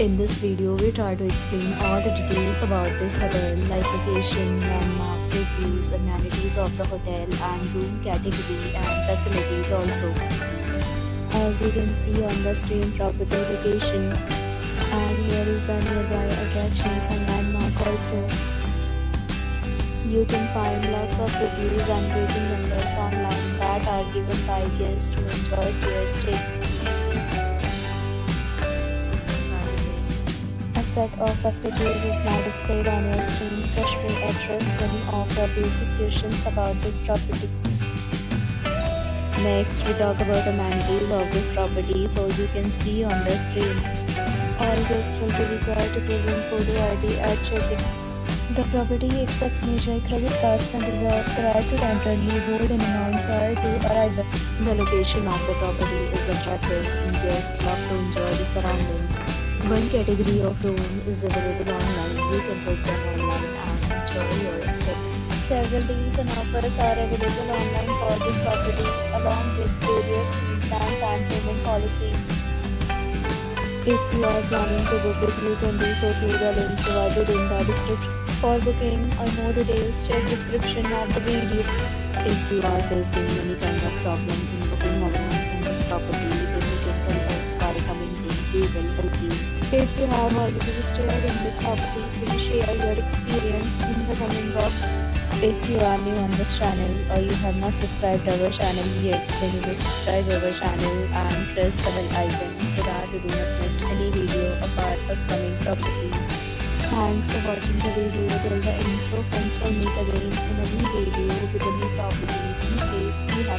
In this video, we try to explain all the details about this hotel like location, landmark, reviews, amenities of the hotel and room category and facilities also. As you can see on the screen, property location, and here is the nearby attractions and landmark also. You can find lots of reviews and rating numbers online that are given by guests who enjoy their stay. A set of FAQs is now displayed on your screen. Trust me, address many of the basic questions about this property. Next, we talk about amenities of this property, so you can see on the screen. All guests will be required to present photo ID at check-in. The property accepts major credit cards and reserves the right to temporarily hold an amount prior to arrival. The location of the property is attractive and guests love to enjoy the surroundings. One category of room is available online. You can book them online and enjoy your stay. Several deals and offers are available online for this property, along with various plans and payment policies. If you are planning to book it, you can do so through the link provided in the description. For booking or more details, check description of the video. If you are facing any kind of problem in booking a room in this property, then you can tell us by commenting. We will help you. If you have already stayed in this property, please share your experience in the comment box. If you are new on this channel or you have not subscribed our channel yet, then you will subscribe our channel and press the bell icon so that you do not miss any video of our upcoming property. Thanks for watching the video till the end. So friends, will meet again in a new video with a new property. Be safe, be happy.